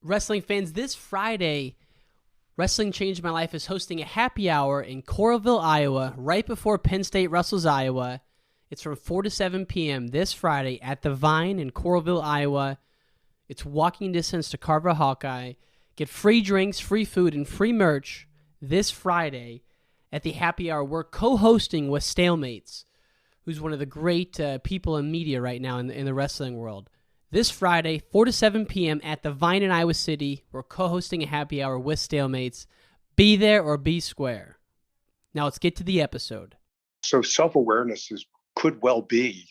Wrestling fans, this Friday, Wrestling Changed My Life is hosting a happy hour in Coralville, Iowa, right before Penn State wrestles Iowa. It's from 4 to 7 p.m. this Friday at the Vine in Coralville, Iowa. It's walking distance to Carver Hawkeye. Get free drinks, free food, and free merch this Friday at the happy hour. We're co-hosting with Stalemates, who's one of the great people in media right now in the wrestling world. This Friday, 4 to 7 p.m. at the Vine in Iowa City, we're co-hosting a happy hour with Stalemates. Be there or be square. Now let's get to the episode. So self-awareness could well be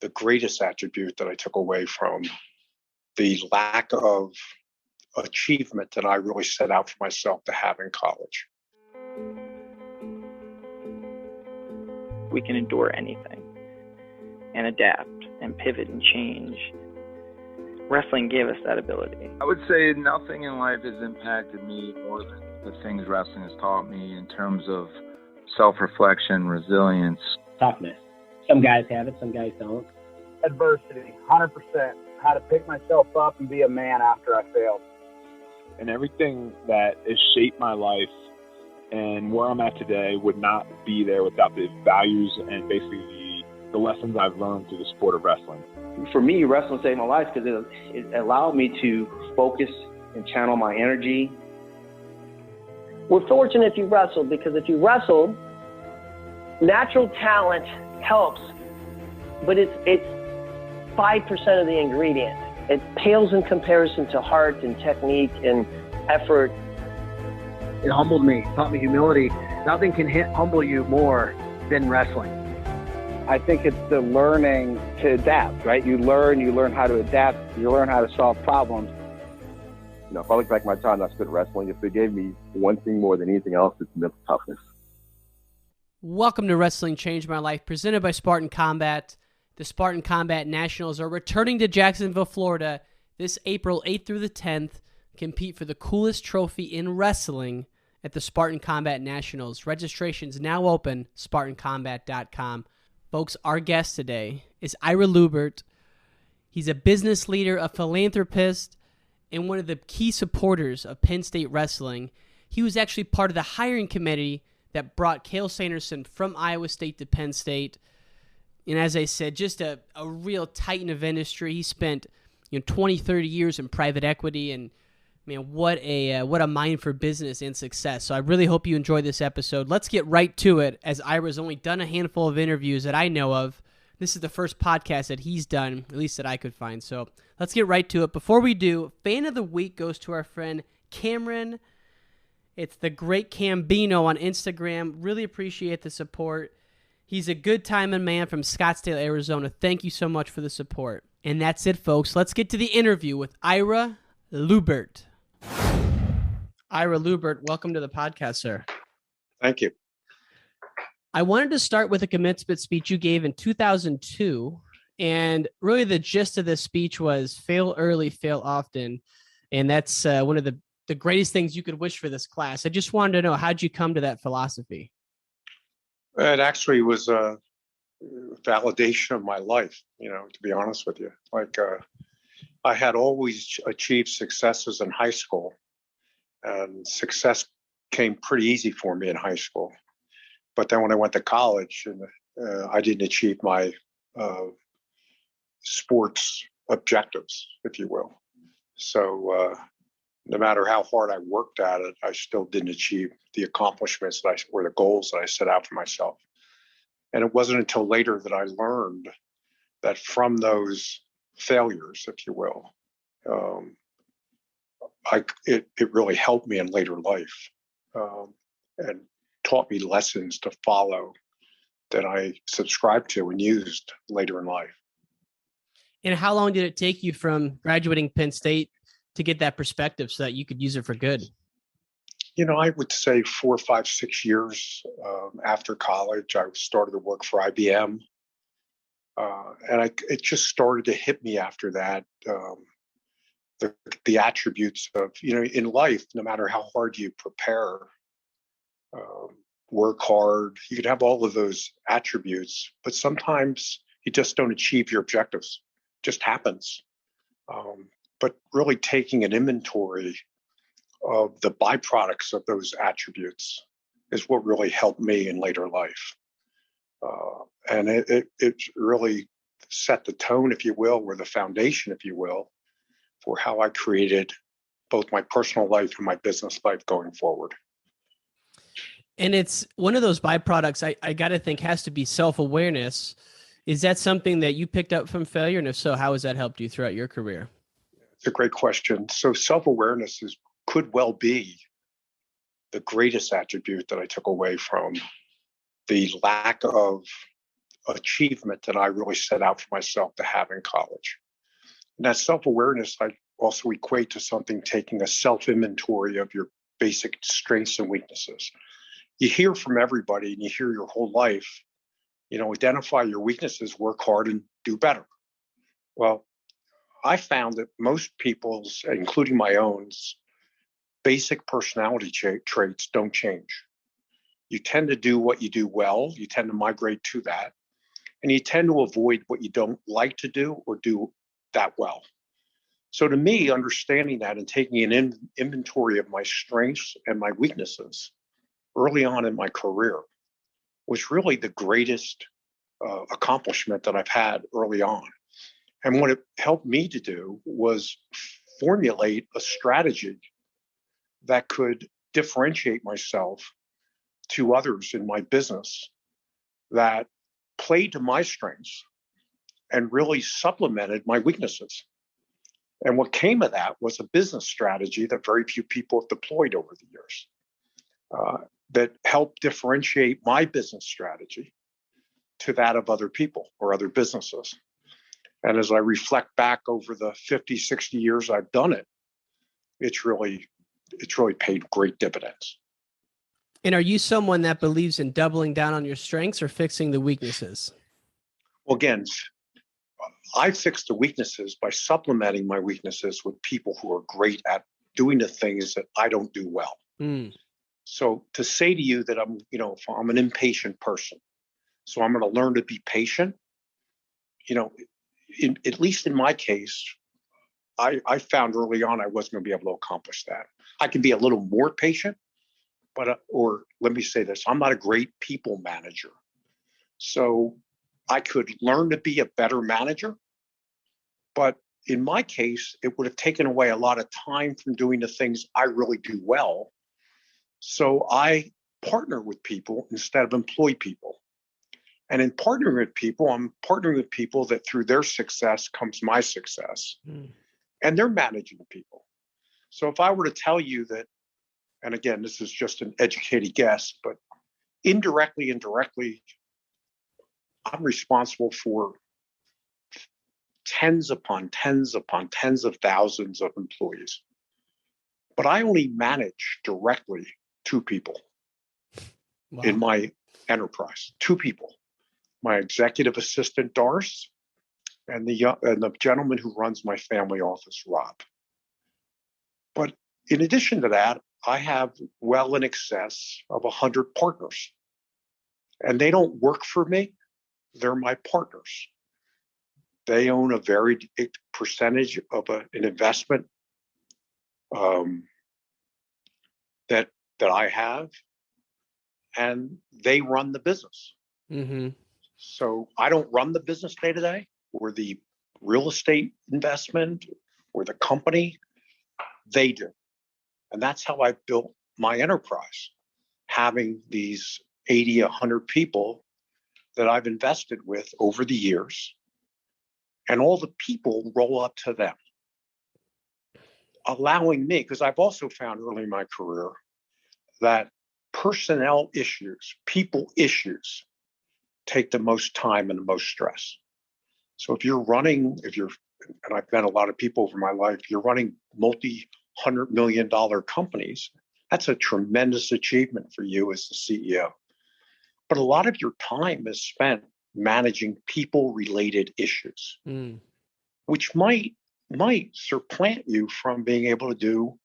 the greatest attribute that I took away from the lack of achievement that I really set out for myself to have in college. We can endure anything and adapt and pivot and change. Wrestling gave us that ability. I would say nothing in life has impacted me more than the things wrestling has taught me in terms of self-reflection, resilience. Toughness. Some guys have it, some guys don't. Adversity, 100%. How to pick myself up and be a man after I failed. And everything that has shaped my life and where I'm at today would not be there without the values and basically the lessons I've learned through the sport of wrestling. For me, wrestling saved my life because it allowed me to focus and channel my energy. We're fortunate if you wrestled, because if you wrestled, natural talent helps, but it's 5% of the ingredient. It pales in comparison to heart and technique and effort. It humbled me, taught me humility. Nothing can humble you more than wrestling. I think it's the learning to adapt, right? You learn how to adapt, you learn how to solve problems. You know, if I look back at my time I spent wrestling, if it gave me one thing more than anything else, it's mental toughness. Welcome to Wrestling Changed My Life, presented by Spartan Combat. The Spartan Combat Nationals are returning to Jacksonville, Florida this April 8th through the 10th. Compete for the coolest trophy in wrestling at the Spartan Combat Nationals. Registration's now open, SpartanCombat.com. Folks, our guest today is Ira Lubert. He's a business leader, a philanthropist, and one of the key supporters of Penn State wrestling. He was actually part of the hiring committee that brought Cael Sanderson from Iowa State to Penn State. And as I said, just a real titan of industry. He spent 20, 30 years in private equity, and man, what a mind for business and success. So I really hope you enjoy this episode. Let's get right to it, as Ira's only done a handful of interviews that I know of. This is the first podcast that he's done, at least that I could find. So let's get right to it. Before we do, Fan of the Week goes to our friend Cameron. It's the Great Cambino on Instagram. Really appreciate the support. He's a good timing man from Scottsdale, Arizona. Thank you so much for the support. And that's it, folks. Let's get to the interview with Ira Lubert. Ira Lubert, welcome to the podcast, sir. Thank you. I wanted to start with a commencement speech you gave in 2002. And really the gist of this speech was fail early, fail often. And that's one of the greatest things you could wish for this class. I just wanted to know, how'd you come to that philosophy? It actually was a validation of my life, to be honest with you. I had always achieved successes in high school, and success came pretty easy for me in high school. But then when I went to college, I didn't achieve my sports objectives, if you will. So no matter how hard I worked at it, I still didn't achieve the accomplishments or the goals that I set out for myself. And it wasn't until later that I learned that from those failures, if you will, it really helped me in later life and taught me lessons to follow that I subscribed to and used later in life. And how long did it take you from graduating Penn State to get that perspective so that you could use it for good? I would say 4, 5, 6 years after college, I started to work for IBM. And it just started to hit me after that. The attributes of, in life, no matter how hard you prepare, work hard, you can have all of those attributes, but sometimes you just don't achieve your objectives. It just happens. but really taking an inventory of the byproducts of those attributes is what really helped me in later life. And it really set the tone, if you will, or the foundation, if you will, for how I created both my personal life and my business life going forward. And it's one of those byproducts I got to think has to be self-awareness. Is that something that you picked up from failure? And if so, how has that helped you throughout your career? It's a great question. So self-awareness could well be the greatest attribute that I took away from the lack of achievement that I really set out for myself to have in college. And that self-awareness, I also equate to something taking a self-inventory of your basic strengths and weaknesses. You hear from everybody and you hear your whole life, identify your weaknesses, work hard, and do better. Well, I found that most people's, including my own, basic personality traits don't change. You tend to do what you do well. You tend to migrate to that. And you tend to avoid what you don't like to do or do that well. So to me, understanding that and taking an inventory of my strengths and my weaknesses early on in my career was really the greatest accomplishment that I've had early on. And what it helped me to do was formulate a strategy that could differentiate myself to others in my business that played to my strengths and really supplemented my weaknesses. And what came of that was a business strategy that very few people have deployed over the years that helped differentiate my business strategy to that of other people or other businesses. And as I reflect back over the 50, 60 years I've done it, it's really paid great dividends. And are you someone that believes in doubling down on your strengths or fixing the weaknesses? Well, again, I fix the weaknesses by supplementing my weaknesses with people who are great at doing the things that I don't do well. So to say to you that I'm an impatient person, so I'm going to learn to be patient, at least in my case, I found early on I wasn't going to be able to accomplish that. I can be a little more patient, or let me say this, I'm not a great people manager. So I could learn to be a better manager, but in my case, it would have taken away a lot of time from doing the things I really do well. So I partner with people instead of employ people. And in partnering with people, I'm partnering with people that through their success comes my success. And they're managing people. So if I were to tell you that, and again, this is just an educated guess, but indirectly and directly, I'm responsible for tens upon tens upon tens of thousands of employees. But I only manage directly 2 people in my enterprise, 2 people. My executive assistant, Doris, and the gentleman who runs my family office, Rob. But in addition to that, I have well in excess of 100 partners. And they don't work for me. They're my partners. They own a very percentage of an investment that I have, and they run the business. So I don't run the business day to day, or the real estate investment, or the company. They do. And that's how I built my enterprise, having these 80, 100 people that I've invested with over the years. And all the people roll up to them, allowing me, because I've also found early in my career that personnel issues, people issues, take the most time and the most stress. So if you're running, and I've met a lot of people over my life, you're running multi-$100 million companies, that's a tremendous achievement for you as the CEO. But a lot of your time is spent managing people-related issues, which might supplant you from being able to do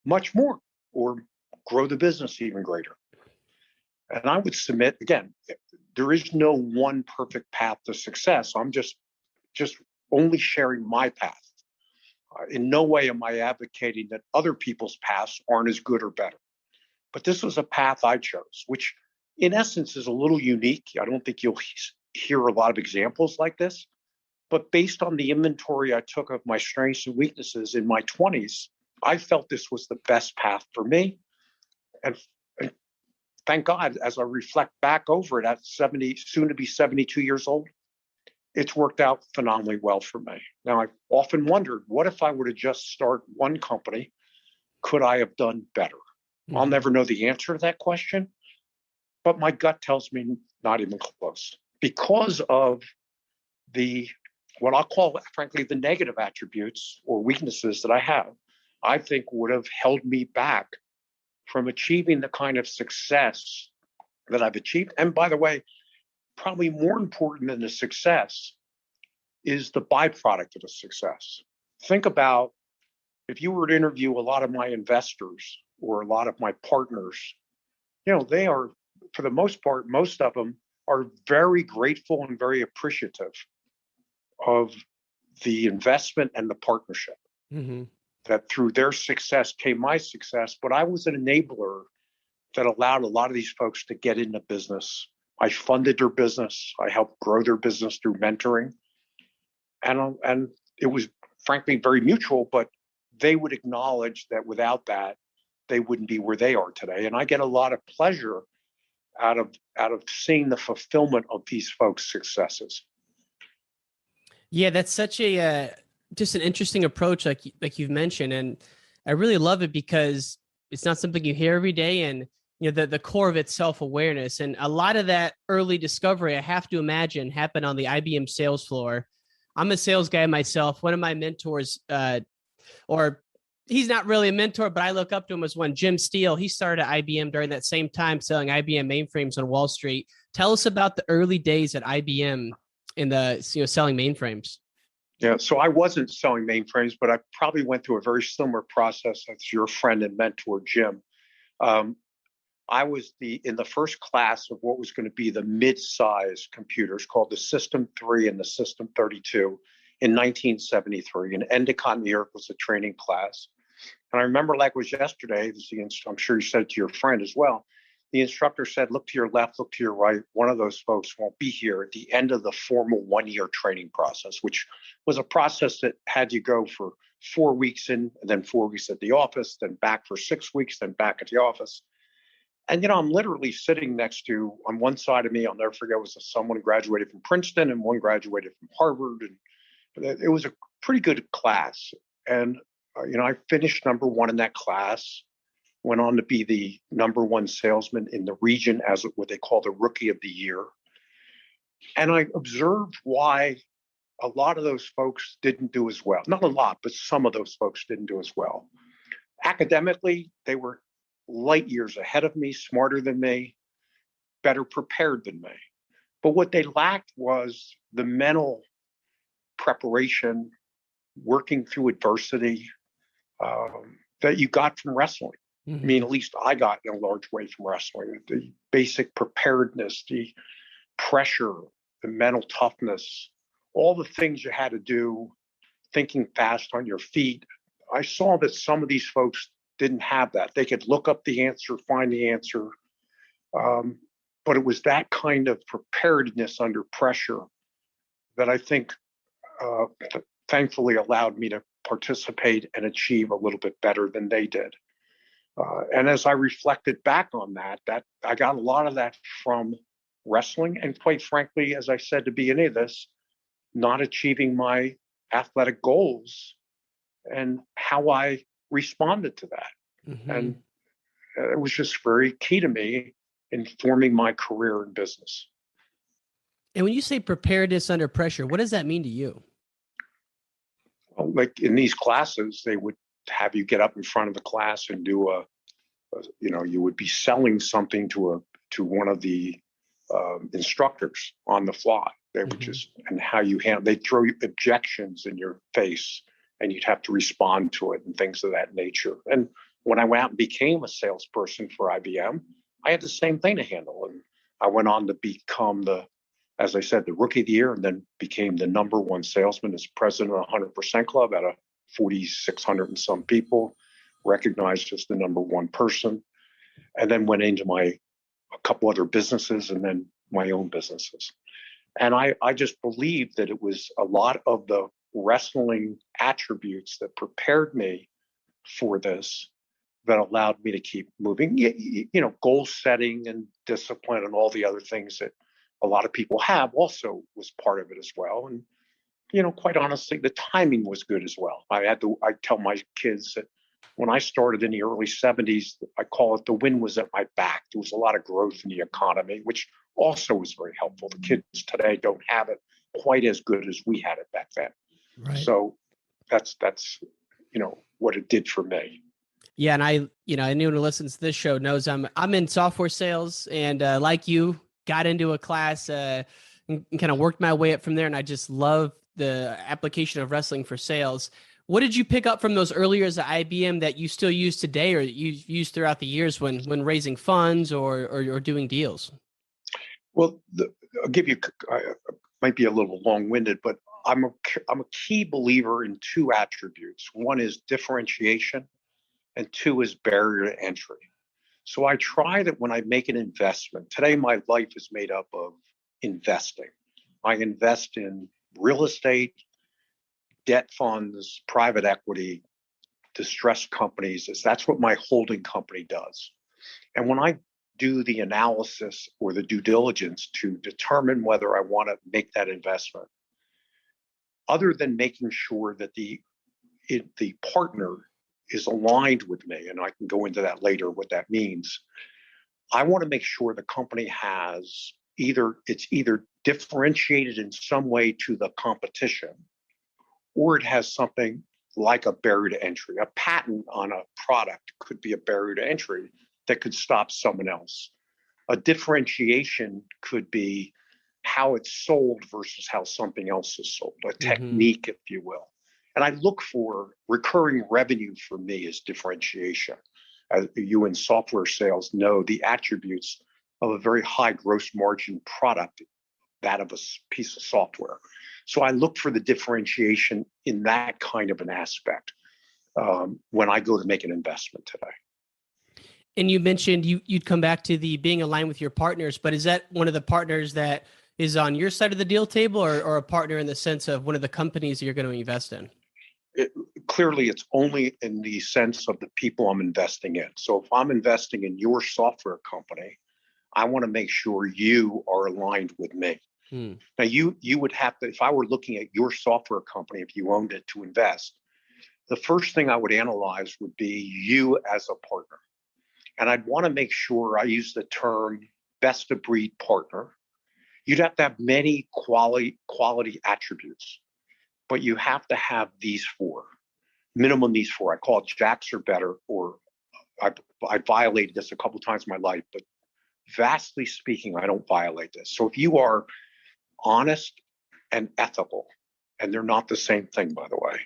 much more or grow the business even greater. And I would submit, again, there is no one perfect path to success. I'm just only sharing my path. In no way am I advocating that other people's paths aren't as good or better. But this was a path I chose, which in essence is a little unique. I don't think you'll hear a lot of examples like this. But based on the inventory I took of my strengths and weaknesses in my 20s, I felt this was the best path for me. And thank God, as I reflect back over it at 70, soon to be 72 years old, it's worked out phenomenally well for me. Now, I've often wondered, what if I were to just start one company? Could I have done better? Mm-hmm. I'll never know the answer to that question, but my gut tells me not even close. Because of what I'll call, frankly, the negative attributes or weaknesses that I have, I think would have held me back from achieving the kind of success that I've achieved. And by the way, probably more important than the success is the byproduct of the success. Think about if you were to interview a lot of my investors or a lot of my partners, they are, for the most part, most of them are very grateful and very appreciative of the investment and the partnership. Mm-hmm. That through their success came my success, but I was an enabler that allowed a lot of these folks to get into business. I funded their business. I helped grow their business through mentoring. And it was frankly very mutual, but they would acknowledge that without that, they wouldn't be where they are today. And I get a lot of pleasure out of seeing the fulfillment of these folks' successes. Yeah, that's such a just an interesting approach, like you've mentioned, and I really love it because it's not something you hear every day, and the core of it's self-awareness, and a lot of that early discovery, I have to imagine, happened on the IBM sales floor. I'm a sales guy myself. One of my mentors, or he's not really a mentor, but I look up to him as one, Jim Steele. He started at IBM during that same time selling IBM mainframes on Wall Street. Tell us about the early days at IBM in the selling mainframes. Yeah, so I wasn't selling mainframes, but I probably went through a very similar process as your friend and mentor, Jim. I was in the first class of what was going to be the mid-size computers called the System 3 and the System 32 in 1973. And Endicott, New York was a training class. And I remember like it was yesterday, I'm sure you said it to your friend as well, the instructor said, look to your left, look to your right. One of those folks won't be here at the end of the formal one-year training process, which was a process that had you go for 4 weeks in, and then 4 weeks at the office, then back for 6 weeks, then back at the office. And, I'm literally sitting next to, on one side of me, I'll never forget, was someone graduated from Princeton and one graduated from Harvard. And it was a pretty good class. And, I finished number one in that class. Went on to be the number one salesman in the region as what they call the Rookie of the Year. And I observed why a lot of those folks didn't do as well. Not a lot, but some of those folks didn't do as well. Academically, they were light years ahead of me, smarter than me, better prepared than me. But what they lacked was the mental preparation, working through adversity that you got from wrestling. Mm-hmm. I mean, at least I got in a large way from wrestling. The basic preparedness, the pressure, the mental toughness, all the things you had to do, thinking fast on your feet. I saw that some of these folks didn't have that. They could look up the answer, find the answer. But it was that kind of preparedness under pressure that I think thankfully allowed me to participate and achieve a little bit better than they did. And as I reflected back on that I got a lot of that from wrestling. And quite frankly, as I said at the beginning of this, not achieving my athletic goals and how I responded to that. Mm-hmm. And it was just very key to me in forming my career in business. And when you say preparedness under pressure, what does that mean to you? Well, like in these classes, they would have you get up in front of the class and do you would be selling something to one of the instructors on the fly. They would and how you handle, they'd throw objections in your face and you'd have to respond to it and things of that nature. And when I went out and became a salesperson for IBM, I had the same thing to handle. And I went on to become as I said, the Rookie of the Year, and then became the number one salesman as president of the 100% Club at a 4,600 and some people, recognized as the number one person, and then went into a couple other businesses and then my own businesses. And I just believed that it was a lot of the wrestling attributes that prepared me for this that allowed me to keep moving. Goal setting and discipline and all the other things that a lot of people have also was part of it as well. And, quite honestly, the timing was good as well. I tell my kids that when I started in the early 70s, I call it the wind was at my back. There was a lot of growth in the economy, which also was very helpful. The kids today don't have it quite as good as we had it back then. Right. So that's what it did for me. Yeah, and anyone who listens to this show knows I'm in software sales, and like you, got into a class and kind of worked my way up from there, and I just love the application of wrestling for sales. What did you pick up from those early years at IBM that you still use today, or you've used throughout the years when raising funds or doing deals? Well, I'll give you. I might be a little long-winded, but I'm a key believer in two attributes. One is differentiation, and two is barrier to entry. So I try that when I make an investment. Today, my life is made up of investing. I invest in real estate, debt funds, private equity, distressed companies. That's what my holding company does. And when I do the analysis or the due diligence to determine whether I want to make that investment, other than making sure that the partner is aligned with me, and I can go into that later, what that means, I want to make sure the company has either differentiated in some way to the competition, or it has something like a barrier to entry. A patent on a product could be a barrier to entry that could stop someone else. A differentiation could be how it's sold versus how something else is sold, a technique, if you will. And I look for recurring revenue. For me is differentiation. As you in software sales know, the attributes of a very high gross margin product, that of a piece of software. So I look for the differentiation in that kind of an aspect when I go to make an investment today. And you mentioned you'd come back to the being aligned with your partners, but is that one of the partners that is on your side of the deal table, or a partner in the sense of one of the companies you're going to invest in? Clearly, it's only in the sense of the people I'm investing in. So if I'm investing in your software company, I want to make sure you are aligned with me. Now, you would have to, if I were looking at your software company, if you owned it to invest, the first thing I would analyze would be you as a partner. And I'd want to make sure I use the term best of breed partner. You'd have to have many quality attributes, but you have to have these four, minimum these four. I call it Jacks or better, or I violated this a couple of times in my life, but vastly speaking, I don't violate this. So if you are honest and ethical, and they're not the same thing, by the way,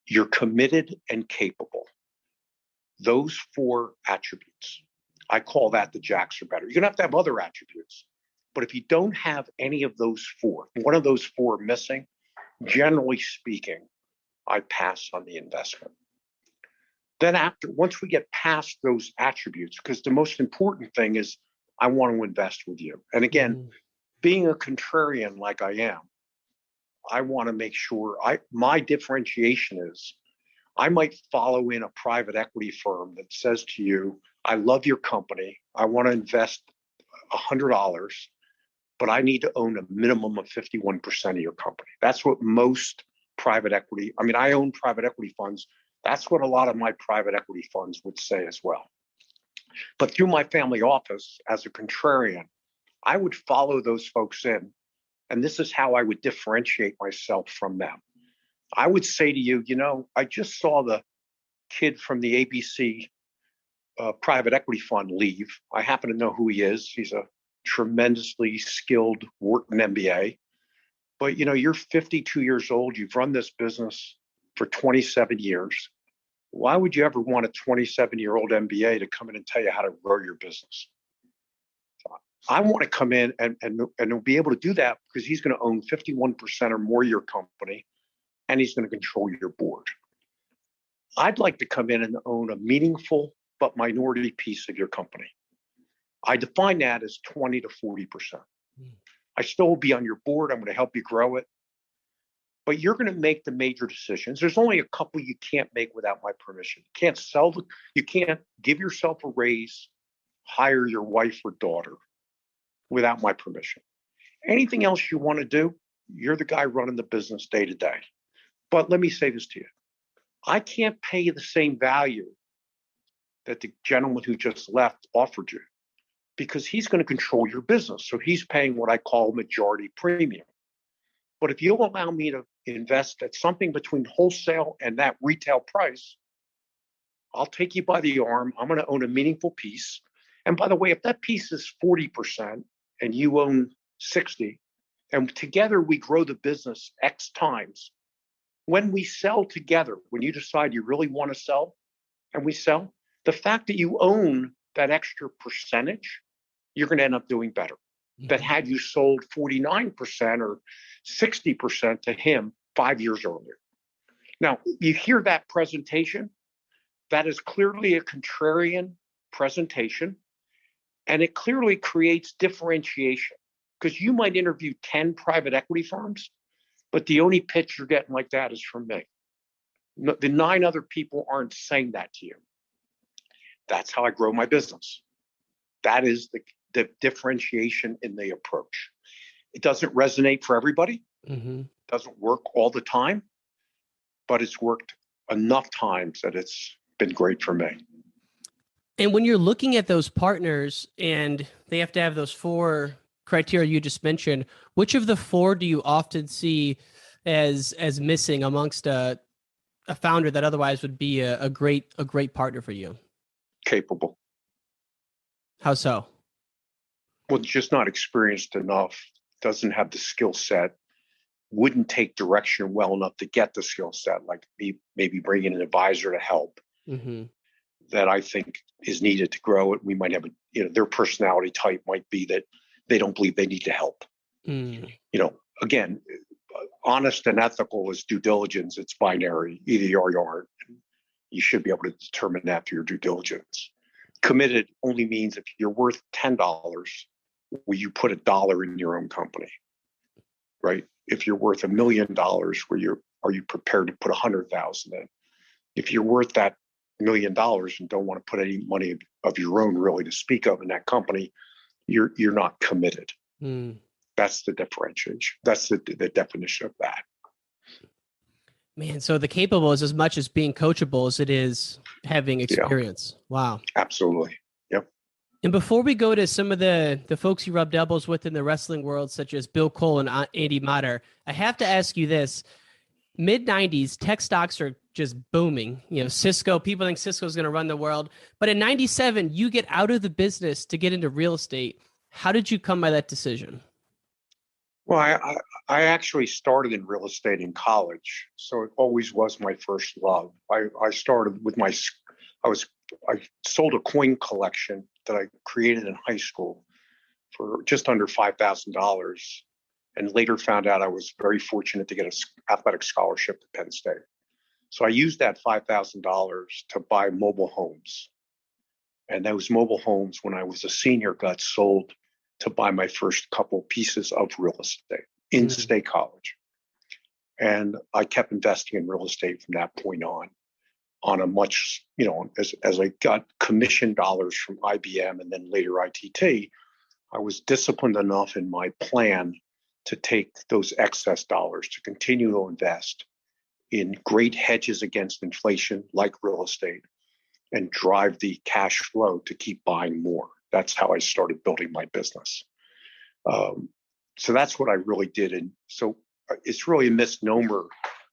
you're committed and capable. Those four attributes, I call that the Jacks or better. You're going to have other attributes, but if you don't have any of those four, one of those four missing, generally speaking, I pass on the investment. Then once we get past those attributes, because the most important thing is I want to invest with you. And again, being a contrarian like I am, I want to make sure my differentiation is I might follow in a private equity firm that says to you, I love your company. I want to invest $100, but I need to own a minimum of 51% of your company. That's what most private equity, I own private equity funds. That's what a lot of my private equity funds would say as well. But through my family office, as a contrarian, I would follow those folks in. And this is how I would differentiate myself from them. I would say to you, I just saw the kid from the ABC private equity fund leave. I happen to know who he is. He's a tremendously skilled working MBA. But, you're 52 years old. You've run this business for 27 years. Why would you ever want a 27-year-old MBA to come in and tell you how to grow your business? I want to come in and be able to do that because he's going to own 51% or more of your company, and he's going to control your board. I'd like to come in and own a meaningful but minority piece of your company. I define that as 20 to 40%. I still will be on your board. I'm going to help you grow it. But you're going to make the major decisions. There's only a couple you can't make without my permission. You can't give yourself a raise, hire your wife or daughter without my permission. Anything else you want to do, you're the guy running the business day to day. But let me say this to you. I can't pay you the same value that the gentleman who just left offered you, because he's going to control your business. So he's paying what I call majority premium. But if you'll allow me to invest at something between wholesale and that retail price, I'll take you by the arm. I'm going to own a meaningful piece. And by the way, if that piece is 40% and you own 60, and together we grow the business X times, when we sell together, when you decide you really want to sell and we sell, the fact that you own that extra percentage, you're going to end up doing better. That had you sold 49% or 60% to him 5 years earlier. Now, you hear that presentation, that is clearly a contrarian presentation, and it clearly creates differentiation, because you might interview 10 private equity firms, but the only pitch you're getting like that is from me. The 9 other people aren't saying that to you. That's how I grow my business. That is the differentiation in the approach. It doesn't resonate for everybody. Doesn't work all the time, but it's worked enough times that it's been great for me. And when you're looking at those partners and they have to have those 4 criteria you just mentioned, which of the 4 do you often see as missing amongst a founder that otherwise would be a great partner for you? Capable. How so? Well, just not experienced enough, doesn't have the skill set, wouldn't take direction well enough to get the skill set, like maybe bring in an advisor to help, that I think is needed to grow it. We might have, their personality type might be that they don't believe they need to help. Again, honest and ethical is due diligence. It's binary. Either you are or you aren't. You should be able to determine that through your due diligence. Committed only means if you're worth $10, will you put $1 in your own company, right? If you're worth $1 million, are you prepared to put 100,000 in? If you're worth that $1 million and don't want to put any money of your own really to speak of in that company, you're not committed. That's the differentiation. That's the definition of that. Man, so the capable is as much as being coachable as it is having experience. Yeah. Wow. Absolutely. Yep. And before we go to some of the folks you rubbed elbows with in the wrestling world, such as Bill Cole and Andy Mater, I have to ask you this. Mid-90s, tech stocks are just booming. Cisco, people think Cisco is going to run the world. But in 97, you get out of the business to get into real estate. How did you come by that decision? Well, I actually started in real estate in college, so it always was my first love. I started with I sold a coin collection that I created in high school for just under $5,000, and later found out I was very fortunate to get an athletic scholarship to Penn State. So I used that $5,000 to buy mobile homes, and those mobile homes, when I was a senior, got sold to buy my first couple pieces of real estate in State College. And I kept investing in real estate from that point on a much, as I got commission dollars from IBM and then later ITT, I was disciplined enough in my plan to take those excess dollars to continue to invest in great hedges against inflation like real estate and drive the cash flow to keep buying more. That's how I started building my business. So that's what I really did. And so it's really a misnomer.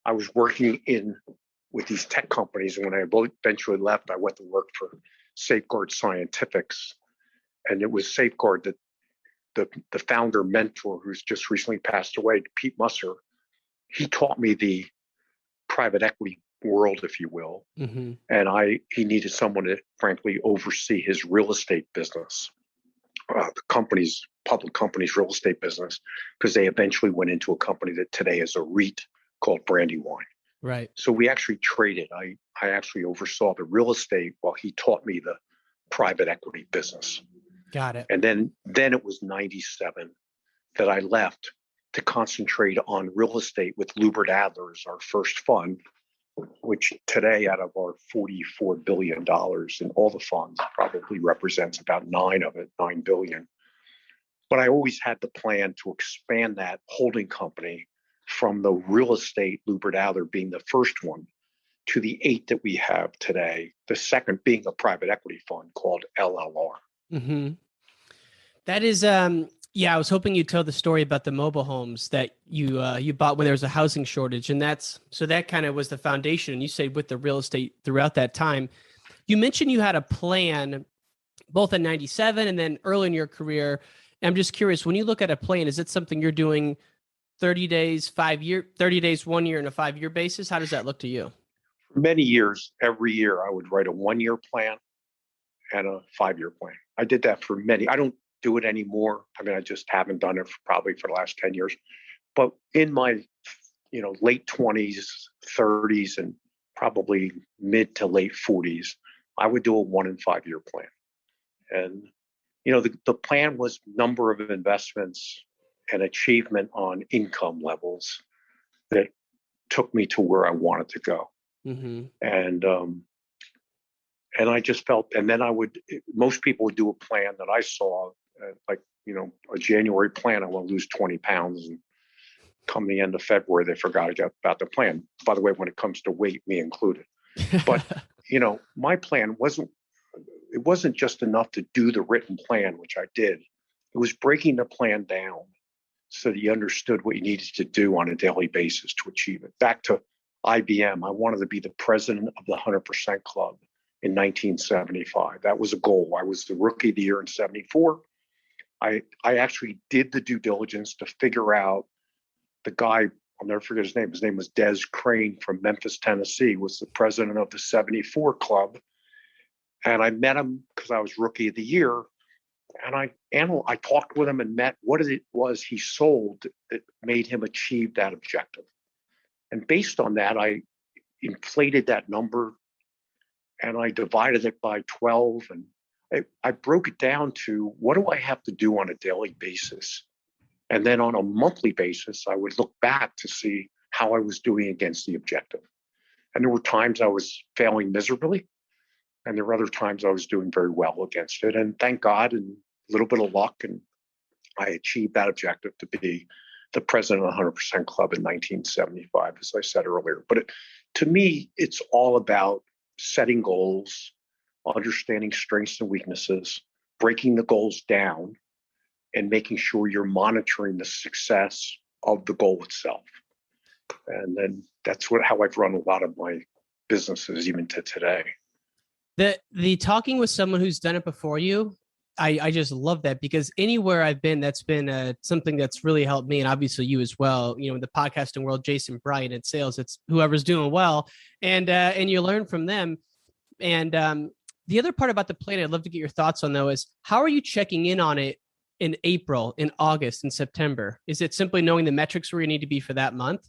I was working with these tech companies, and when I eventually left, I went to work for Safeguard Scientifics. And it was Safeguard that the founder mentor, who's just recently passed away, Pete Musser, he taught me the private equity world, if you will. And he needed someone to frankly oversee his real estate business, the public company's real estate business, because they eventually went into a company that today is a REIT called Brandywine. Right. So we actually traded. I actually oversaw the real estate while he taught me the private equity business. Got it. And then it was 97 that I left to concentrate on real estate with Lubert Adler's, our first fund, which today out of our $44 billion in all the funds probably represents about $9 billion. But I always had the plan to expand that holding company from the real estate, Lubert Adler being the first one, to the 8 that we have today, the second being a private equity fund called LLR. Mm-hmm. That is, I was hoping you'd tell the story about the mobile homes that you bought when there was a housing shortage. And that kind of was the foundation. And you stayed with the real estate throughout that time. You mentioned you had a plan both in 97 and then early in your career. And I'm just curious, when you look at a plan, is it something you're doing 30 days, 30 days, 1 year, and a 5-year basis? How does that look to you? For many years, every year I would write a 1-year plan and a 5-year plan. I did that for many. I don't do it anymore. I mean, I just haven't done it probably for the last 10 years. But in my, late 20s, 30s, and probably mid to late 40s, I would do a 1 and 5-year plan. And, the plan was number of investments and achievement on income levels that took me to where I wanted to go. Mm-hmm. And I just felt, and then most people would do a plan that I saw, a January plan, I want to lose 20 pounds. And come the end of February, they forgot about the plan. By the way, when it comes to weight, me included. But, my plan wasn't just enough to do the written plan, which I did. It was breaking the plan down so that you understood what you needed to do on a daily basis to achieve it. Back to IBM, I wanted to be the president of the 100% Club in 1975. That was a goal. I was the rookie of the year in 74. I actually did the due diligence to figure out the guy, I'll never forget his name. His name was Des Crane from Memphis, Tennessee, was the president of the 74 Club. And I met him because I was rookie of the year. And I talked with him and met what it was he sold that made him achieve that objective. And based on that, I inflated that number and I divided it by 12. And I broke it down to what do I have to do on a daily basis? And then on a monthly basis, I would look back to see how I was doing against the objective. And there were times I was failing miserably. And there were other times I was doing very well against it. And thank God, and a little bit of luck, and I achieved that objective to be the president of the 100% Club in 1975, as I said earlier. But to me, it's all about setting goals, understanding strengths and weaknesses, breaking the goals down, and making sure you're monitoring the success of the goal itself. And then that's how I've run a lot of my businesses, even to today. The talking with someone who's done it before you, I just love that, because anywhere I've been, that's been something that's really helped me, and obviously you as well. In the podcasting world, Jason Bryant at sales, it's whoever's doing well, and you learn from them. And the other part about the plan I'd love to get your thoughts on, though, is how are you checking in on it in April, in August, in September? Is it simply knowing the metrics where you need to be for that month?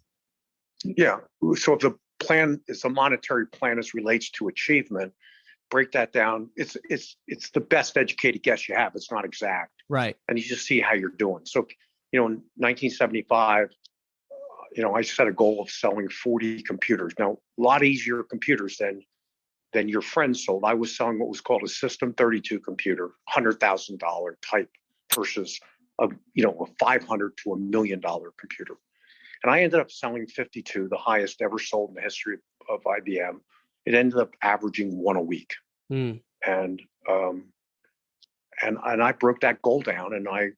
Yeah. So if the plan is a monetary plan as relates to achievement, break that down. It's the best educated guess you have. It's not exact. Right. And you just see how you're doing. So, in 1975, I set a goal of selling 40 computers. Now, a lot easier computers than your friends sold. I was selling what was called a System 32 computer, $100,000 type versus a $500 to $1 million computer. And I ended up selling 52, the highest ever sold in the history of IBM. It ended up averaging one a week. Mm. And I broke that goal down, and I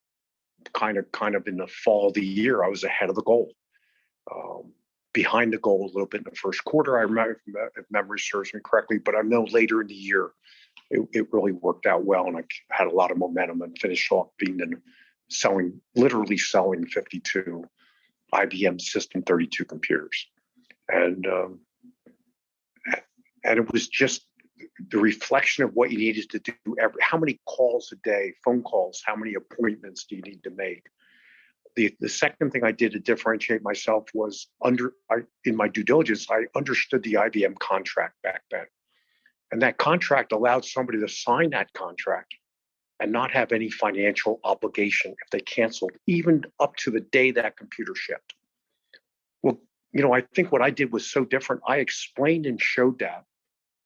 kind of in the fall of the year, I was ahead of the goal. Behind the goal a little bit in the first quarter, I remember, if memory serves me correctly, but I know later in the year, it really worked out well, and I had a lot of momentum and finished off literally selling 52 IBM System 32 computers. And it was just the reflection of what you needed to do how many calls a day, phone calls, how many appointments do you need to make? The second thing I did to differentiate myself was in my due diligence, I understood the IBM contract back then. And that contract allowed somebody to sign that contract and not have any financial obligation if they canceled, even up to the day that computer shipped. Well, I think what I did was so different. I explained and showed that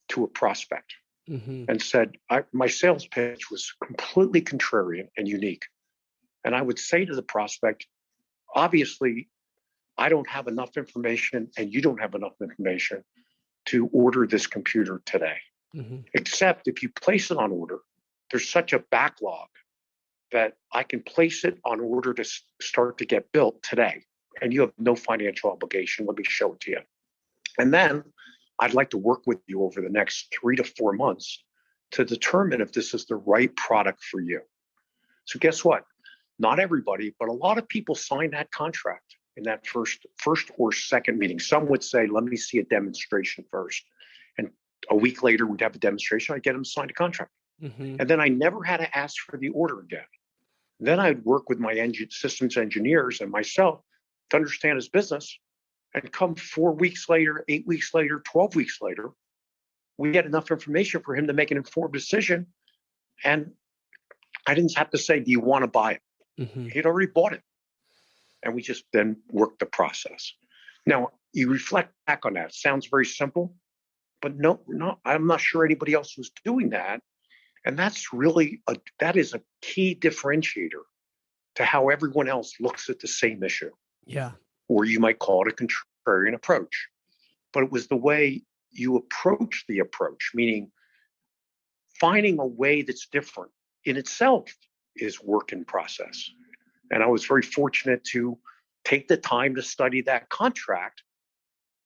to a prospect and said, my sales pitch was completely contrarian and unique. And I would say to the prospect, obviously, I don't have enough information and you don't have enough information to order this computer today. Except if you place it on order, there's such a backlog that I can place it on order to start to get built today. And you have no financial obligation. Let me show it to you. And then I'd like to work with you over the next 3 to 4 months to determine if this is the right product for you. So guess what? Not everybody, but a lot of people sign that contract in that first or second meeting. Some would say, let me see a demonstration first. And a week later, we'd have a demonstration. I'd get them to sign a contract. And then I never had to ask for the order again. Then I'd work with my systems engineers and myself to understand his business. And come 4 weeks later, 8 weeks later, 12 weeks later, we had enough information for him to make an informed decision. And I didn't have to say, do you want to buy it? He'd already bought it. And we just then worked the process. Now, you reflect back on that. It sounds very simple, but no, I'm not sure anybody else was doing that. And that's really that is a key differentiator to how everyone else looks at the same issue. Yeah. Or you might call it a contrarian approach. But it was the way you approach the approach, meaning finding a way that's different in itself is work in process. And I was very fortunate to take the time to study that contract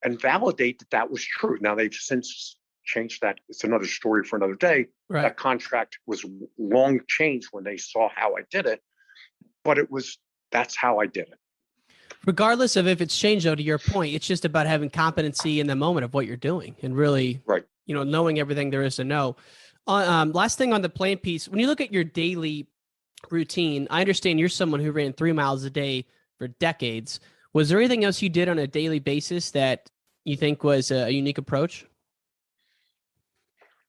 and validate that that was true. Now, they've since changed that. It's another story for another day. Right. That contract was long changed when they saw how I did it, but that's how I did it. Regardless of if it's changed, though, to your point, it's just about having competency in the moment of what you're doing and really, knowing everything there is to know. Last thing on the plan piece, when you look at your daily routine, I understand you're someone who ran 3 miles a day for decades. Was there anything else you did on a daily basis that you think was a unique approach?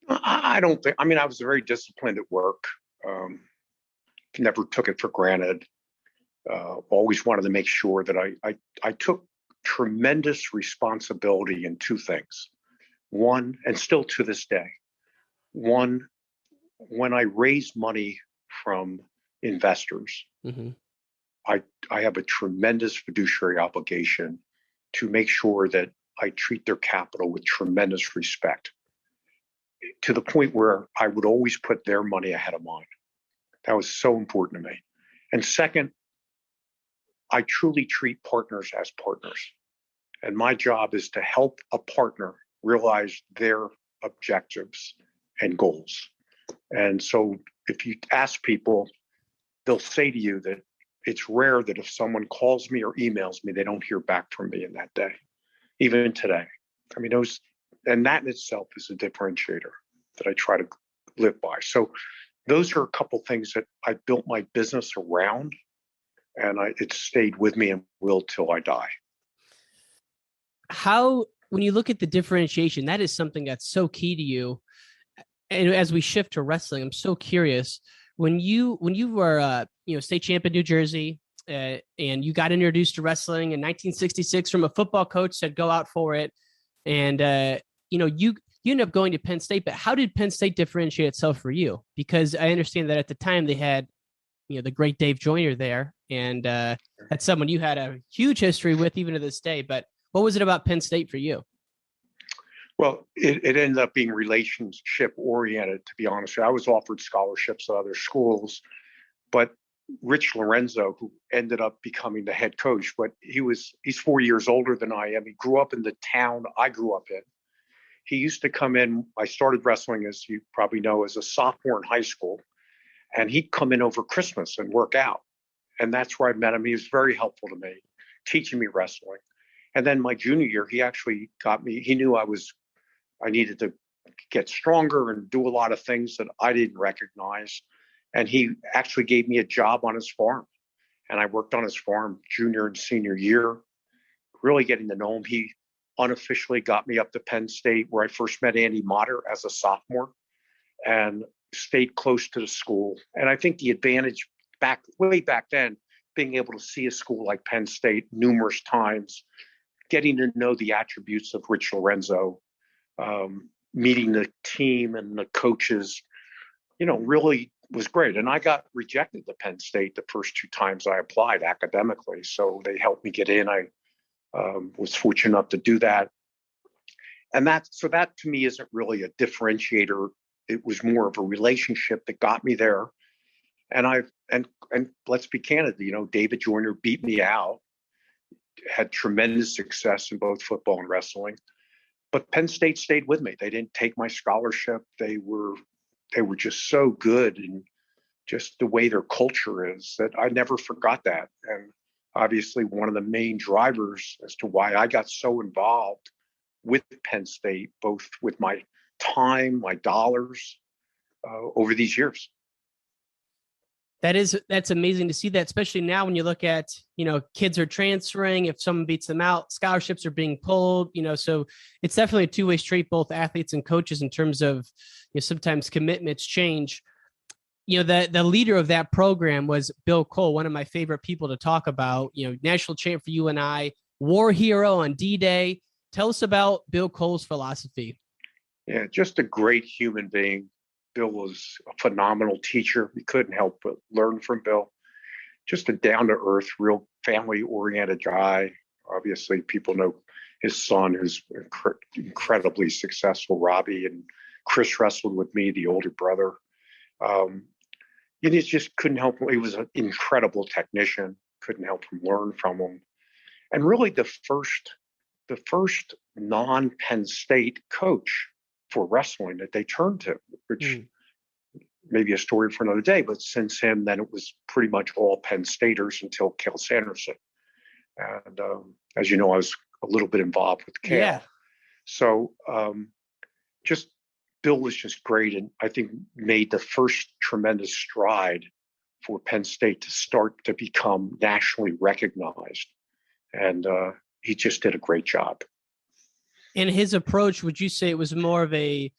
I don't think, I was very disciplined at work. Never took it for granted. Always wanted to make sure that I took tremendous responsibility in 2 things. One, and still to this day, one, when I raise money from investors, I have a tremendous fiduciary obligation to make sure that I treat their capital with tremendous respect, to the point where I would always put their money ahead of mine. That was so important to me. And second, I truly treat partners as partners. And my job is to help a partner realize their objectives and goals. And so if you ask people, they'll say to you that it's rare that if someone calls me or emails me, they don't hear back from me in that day, even today. And that in itself is a differentiator that I try to live by. So those are a couple things that I built my business around, and it stayed with me and will till I die. When you look at the differentiation, that is something that's so key to you. And as we shift to wrestling, I'm so curious, when you were state champ in New Jersey, and you got introduced to wrestling in 1966 from a football coach, said go out for it, and you ended up going to Penn State. But how did Penn State differentiate itself for you? Because I understand that at the time they had the great Dave Joyner there, and that's someone you had a huge history with even to this day. But what was it about Penn State for you? Well, it ended up being relationship oriented, to be honest. I was offered scholarships at other schools, but Rich Lorenzo, who ended up becoming the head coach, but he's 4 years older than I am. He grew up in the town I grew up in. He used to come in. I started wrestling, as you probably know, as a sophomore in high school, and he'd come in over Christmas and work out. And that's where I met him. He was very helpful to me, teaching me wrestling. And then my junior year, he actually got me. He knew I needed to get stronger and do a lot of things that I didn't recognize. And he actually gave me a job on his farm. And I worked on his farm junior and senior year, really getting to know him. He unofficially got me up to Penn State, where I first met Andy Motter as a sophomore, and stayed close to the school. And I think the advantage way back then, being able to see a school like Penn State numerous times, getting to know the attributes of Rich Lorenzo, meeting the team and the coaches, really was great. And I got rejected to Penn State the first 2 times I applied academically. So they helped me get in. I was fortunate enough to do that. And that to me isn't really a differentiator. It was more of a relationship that got me there. And and let's be candid, David Joyner beat me out, had tremendous success in both football and wrestling. But Penn State stayed with me. They didn't take my scholarship. They were just so good, and just the way their culture is, that I never forgot that. And obviously one of the main drivers as to why I got so involved with Penn State, both with my time, my dollars, over these years. That's amazing to see that, especially now when you look at, kids are transferring. If someone beats them out, scholarships are being pulled, so it's definitely a two-way street, both athletes and coaches, in terms of, sometimes commitments change. The leader of that program was Bill Cole, one of my favorite people to talk about, national champ for UNI, war hero on D-Day. Tell us about Bill Cole's philosophy. Yeah, just a great human being. Bill was a phenomenal teacher. We couldn't help but learn from Bill. Just a down-to-earth, real family-oriented guy. Obviously, people know his son, who's incredibly successful, Robbie, and Chris wrestled with me, the older brother. You just couldn't help. He was an incredible technician. Couldn't help but learn from him. And really, the first non-Penn State coach for wrestling that they turned to, which may be a story for another day, but since him, then it was pretty much all Penn Staters until Cael Sanderson. And as you know, I was a little bit involved with Cael. Yeah. So just Bill was just great, and I think made the first tremendous stride for Penn State to start to become nationally recognized. And he just did a great job. And his approach, would you say it was more of a,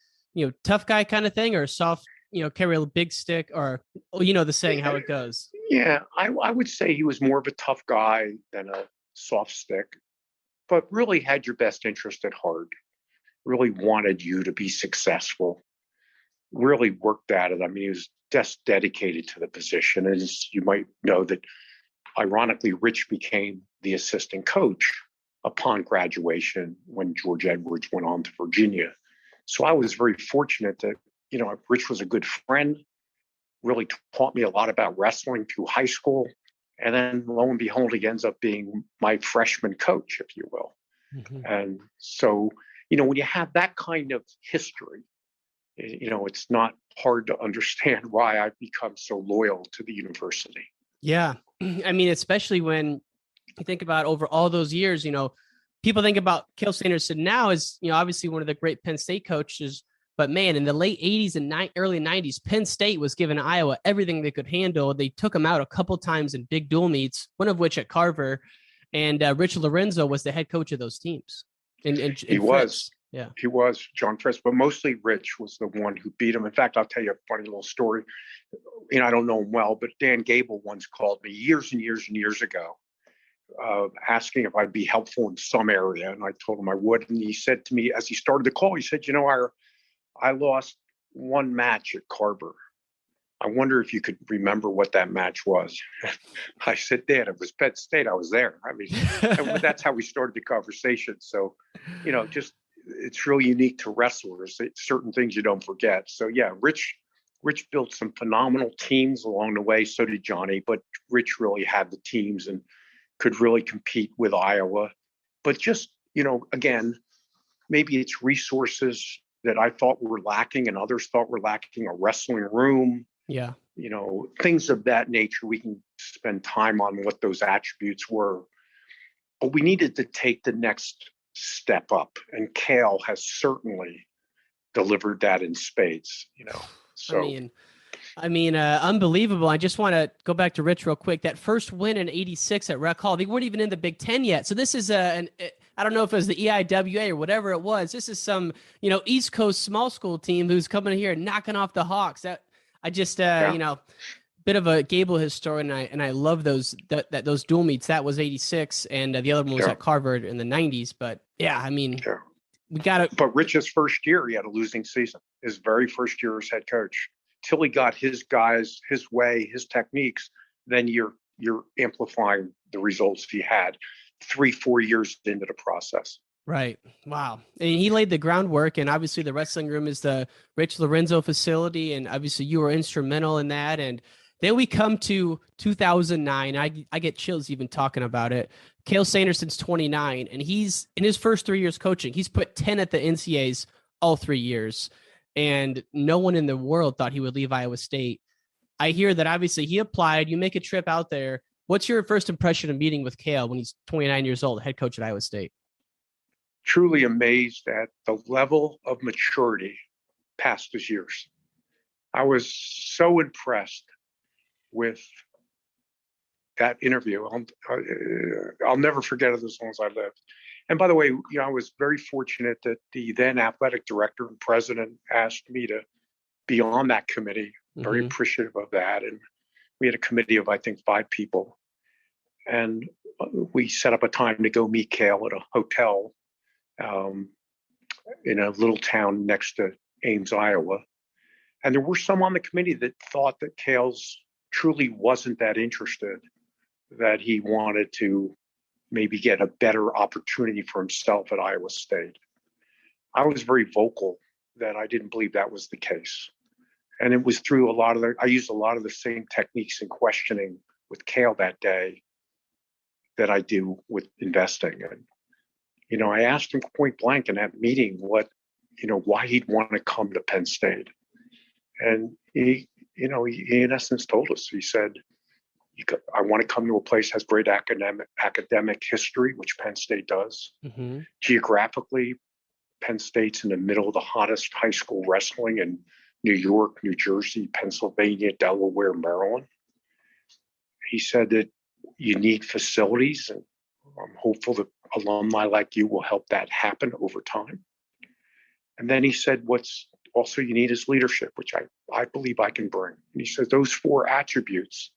tough guy kind of thing, or a soft, carry a big stick, or, the saying how it goes? Yeah, I would say he was more of a tough guy than a soft stick, but really had your best interest at heart, really wanted you to be successful, really worked at it. I mean, he was just dedicated to the position. As you might know, that ironically, Rich became the assistant coach upon graduation when George Edwards went on to Virginia. So I was very fortunate that, Rich was a good friend, really taught me a lot about wrestling through high school. And then lo and behold, he ends up being my freshman coach, if you will. Mm-hmm. And so, when you have that kind of history, it's not hard to understand why I've become so loyal to the university. Yeah. I mean, especially when you think about over all those years, people think about Cael Sanderson now as, obviously one of the great Penn State coaches, but man, in the late 80s and early 90s, Penn State was giving Iowa everything they could handle. They took them out a couple times in big dual meets, one of which at Carver, and Rich Lorenzo was the head coach of those teams. And he was. Yeah, he was, John Fritz, but mostly Rich was the one who beat him. In fact, I'll tell you a funny little story. I don't know him well, but Dan Gable once called me years and years and years ago, asking if I'd be helpful in some area. And I told him I would. And he said to me, as he started the call, he said, I lost one match at Carver. I wonder if you could remember what that match was. I said, Dan, it was Penn State. I was there. I mean, that's how we started the conversation. So, just it's really unique to wrestlers. It's certain things you don't forget. So yeah, Rich built some phenomenal teams along the way. So did Johnny, but Rich really had the teams and could really compete with Iowa. But just, again, maybe it's resources that I thought were lacking and others thought were lacking, a wrestling room. Yeah. Things of that nature. We can spend time on what those attributes were, but we needed to take the next step up, and Cael has certainly delivered that in spades. So I mean, unbelievable. I just want to go back to Rich real quick. That first win in '86 at Rec Hall, they weren't even in the Big Ten yet. So this is I don't know if it was the EIWA or whatever it was. This is some, East Coast small school team who's coming here and knocking off the Hawks. That I just, bit of a Gable historian, and I love those those dual meets. That was '86, and the other one was at Harvard in the '90s. But yeah, I mean, we got it. But Rich's first year, he had a losing season. His very first year as head coach. Till he got his guys, his way, his techniques, then you're amplifying the results he had 3-4 years into the process. Right. Wow. And he laid the groundwork, and obviously the wrestling room is the Rich Lorenzo facility, and obviously you were instrumental in that. And then we come to 2009. I get chills even talking about it. Cael Sanderson's 29, and he's in his first 3 years coaching. He's put 10 at the NCAAs all 3 years. And no one in the world thought he would leave Iowa State. I hear that obviously he applied. You make a trip out there. What's your first impression of meeting with Cael when he's 29 years old, head coach at Iowa State? Truly amazed at the level of maturity past his years. I was so impressed with that interview. I'll never forget it as long as I live. And by the way, I was very fortunate that the then athletic director and president asked me to be on that committee. Very appreciative of that. And we had a committee of, I think, 5 people. And we set up a time to go meet Cael at a hotel in a little town next to Ames, Iowa. And there were some on the committee that thought that Cael's truly wasn't that interested, that he wanted to maybe get a better opportunity for himself at Iowa State. I was very vocal that I didn't believe that was the case. And it was through I used a lot of the same techniques in questioning with Cael that day that I do with investing. And, I asked him point blank in that meeting why he'd want to come to Penn State. And he in essence told us, he said, I want to come to a place that has great academic history, which Penn State does. Geographically, Penn State's in the middle of the hottest high school wrestling in New York, New Jersey, Pennsylvania, Delaware, Maryland. He said that you need facilities, and I'm hopeful that alumni like you will help that happen over time. And then he said, what's also you need is leadership, which I believe I can bring. And he said, those 4 attributes,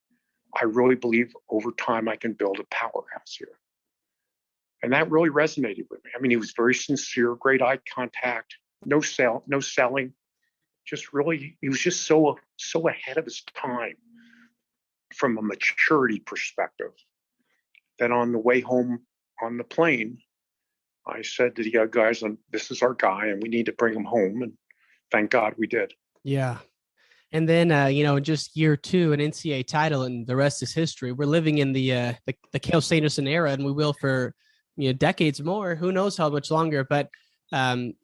I really believe over time I can build a powerhouse here. And that really resonated with me. I mean, he was very sincere, great eye contact, no selling, just really, he was just so ahead of his time from a maturity perspective that on the way home on the plane, I said to the guys, this is our guy and we need to bring him home. And thank God we did. Yeah. And then, just year 2, an NCAA title, and the rest is history. We're living in the Cael Sanderson era, and we will for decades more. Who knows how much longer? But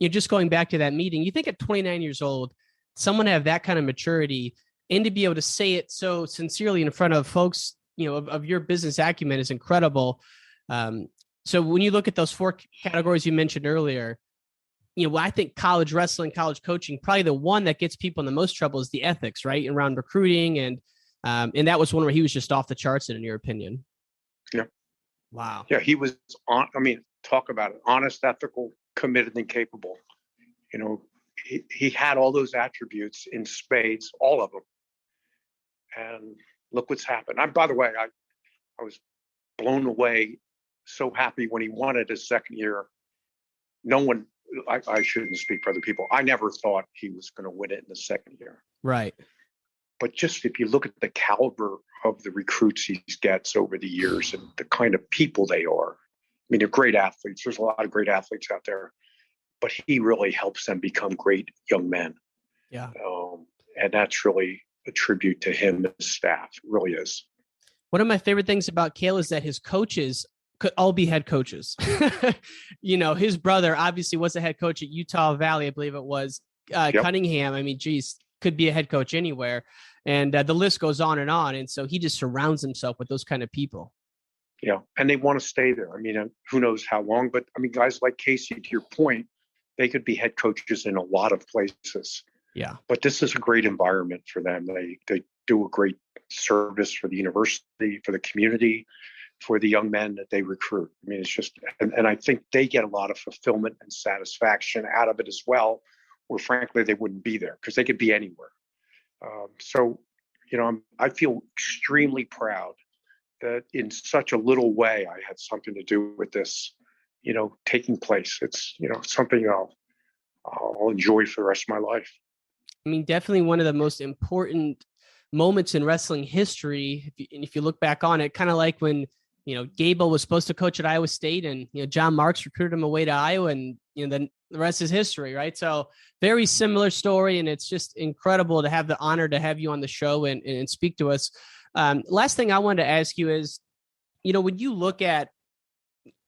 just going back to that meeting, you think at 29 years old, someone have that kind of maturity and to be able to say it so sincerely in front of folks, of your business acumen is incredible. So when you look at those 4 categories you mentioned earlier, I think college wrestling, college coaching, probably the one that gets people in the most trouble is the ethics, right? Around recruiting. And that was one where he was just off the charts in your opinion. Yeah. Wow. Yeah. He was talk about it. Honest, ethical, committed, and capable. He had all those attributes in spades, all of them. And look what's happened. By the way, I was blown away, so happy when he won it his second year. No one, I shouldn't speak for other people. I never thought he was going to win it in the second year. Right. But just if you look at the caliber of the recruits he gets over the years and the kind of people they are, I mean, they're great athletes. There's a lot of great athletes out there, but he really helps them become great young men. Yeah. And that's really a tribute to him and his staff. It really is. One of my favorite things about Cael is that his coaches could all be head coaches. His brother obviously was a head coach at Utah Valley, I believe it was. Cunningham, I mean, geez, could be a head coach anywhere. And the list goes on. And so he just surrounds himself with those kind of people. Yeah. And they want to stay there. I mean, who knows how long, but I mean, guys like Casey, to your point, they could be head coaches in a lot of places. Yeah. But this is a great environment for them. They do a great service for the university, for the community, for the young men that they recruit. I mean, it's just, and I think they get a lot of fulfillment and satisfaction out of it as well, where frankly, they wouldn't be there because they could be anywhere. So, I feel extremely proud that in such a little way, I had something to do with this, taking place. It's, something I'll enjoy for the rest of my life. I mean, definitely one of the most important moments in wrestling history. If you look back on it, kind of like when, Gable was supposed to coach at Iowa State and, John Marks recruited him away to Iowa, and, then the rest is history, right? So very similar story. And it's just incredible to have the honor to have you on the show and speak to us. Last thing I wanted to ask you is, when you look at,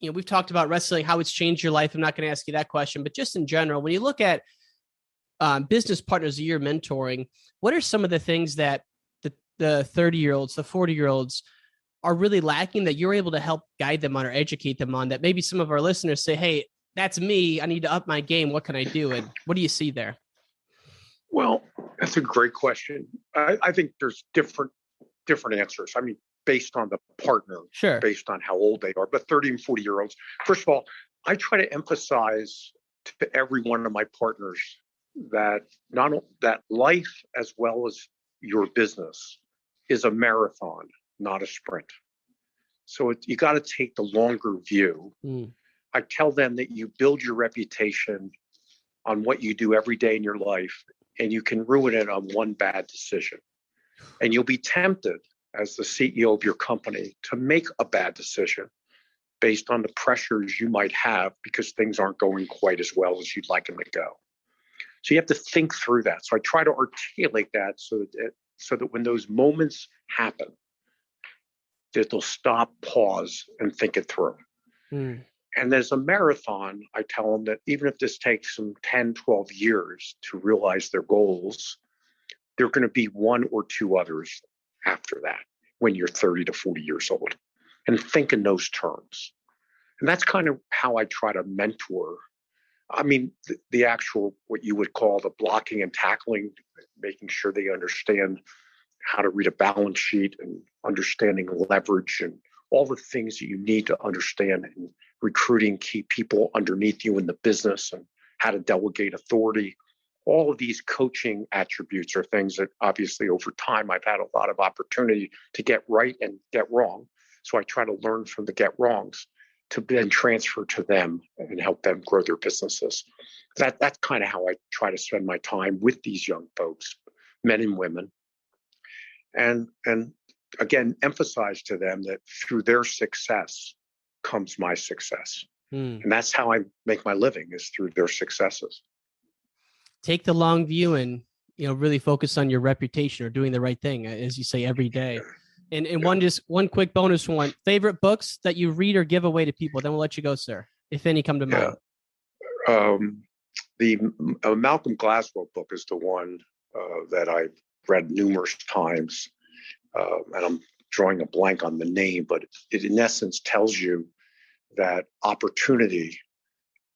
we've talked about wrestling, how it's changed your life. I'm not going to ask you that question, but just in general, when you look at business partners that you're mentoring, what are some of the things that the 30-year-olds, the 40-year-olds are really lacking that you're able to help guide them on or educate them on, that maybe some of our listeners say, hey, that's me, I need to up my game. What can I do? And what do you see there? Well, that's a great question. I think there's different answers. I mean, based on the partner, sure, based on how old they are, but 30 and 40-year-olds. First of all, I try to emphasize to every one of my partners that that life as well as your business is a marathon, not a sprint. So you got to take the longer view. I tell them that you build your reputation on what you do every day in your life, and you can ruin it on one bad decision. And you'll be tempted as the CEO of your company to make a bad decision based on the pressures you might have because things aren't going quite as well as you'd like them to go. So you have to think through that. So I try to articulate that so that when those moments happen, that they'll stop, pause, and think it through. And there's a marathon. I tell them that even if this takes them 10, 12 years to realize their goals, there are going to be one or two others after that when you're 30 to 40 years old. And think in those terms. And that's kind of how I try to mentor. I mean, the actual, what you would call the blocking and tackling, making sure they understand how to read a balance sheet and understanding leverage and all the things that you need to understand in recruiting key people underneath you in the business and how to delegate authority. All of these coaching attributes are things that obviously over time I've had a lot of opportunity to get right and get wrong. So I try to learn from the get wrongs to then transfer to them and help them grow their businesses. That's kind of how I try to spend my time with these young folks, men and women. And again, emphasize to them that through their success comes my success. And that's how I make my living, is through their successes. Take the long view and, really focus on your reputation or doing the right thing, as you say, every day. And one quick bonus one, favorite books that you read or give away to people, then we'll let you go, sir, if any come to mind. The Malcolm Gladwell book is the one that I've read numerous times. And I'm drawing a blank on the name, but it in essence tells you that opportunity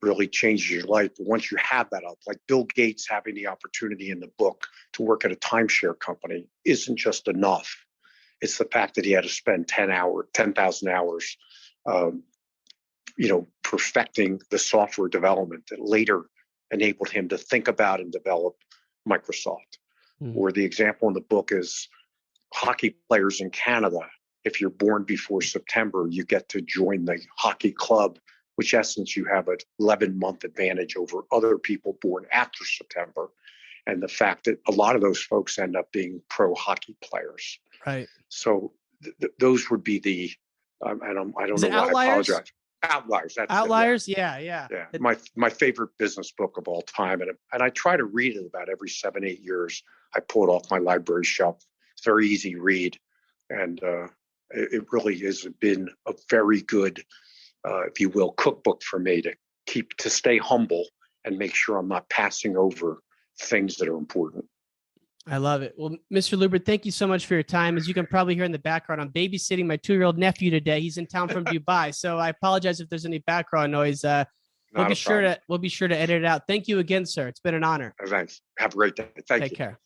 really changes your life. But once you have that up, like Bill Gates having the opportunity in the book to work at a timeshare company isn't just enough. It's the fact that he had to spend 10,000 hours, perfecting the software development that later enabled him to think about and develop Microsoft. Or the example in the book is hockey players in Canada. If you're born before September, you get to join the hockey club, which in essence you have an 11-month advantage over other people born after September. And the fact that a lot of those folks end up being pro hockey players. Right. So those would be the, I don't know why I apologize. Outliers. That's Outliers. Yeah. My favorite business book of all time. And I try to read it about every 7-8 years. I pull it off my library shelf. It's a very easy read. And it really has been a very good, if you will, cookbook for me to stay humble and make sure I'm not passing over things that are important. I love it. Well, Mr. Lubert, thank you so much for your time. As you can probably hear in the background, I'm babysitting my 2-year-old nephew today. He's in town from Dubai. So I apologize if there's any background noise. Not We'll a problem. be sure to edit it out. Thank you again, sir. It's been an honor. Thanks. Have a great day. Thank you. Take care.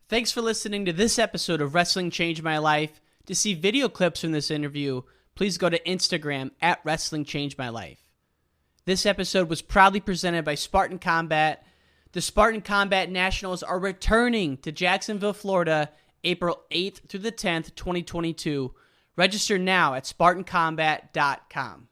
Thanks for listening to this episode of Wrestling Changed My Life. To see video clips from this interview, please go to Instagram at Wrestling Changed My Life. This episode was proudly presented by Spartan Combat. The Spartan Combat Nationals are returning to Jacksonville, Florida, April 8th through the 10th, 2022. Register now at SpartanCombat.com.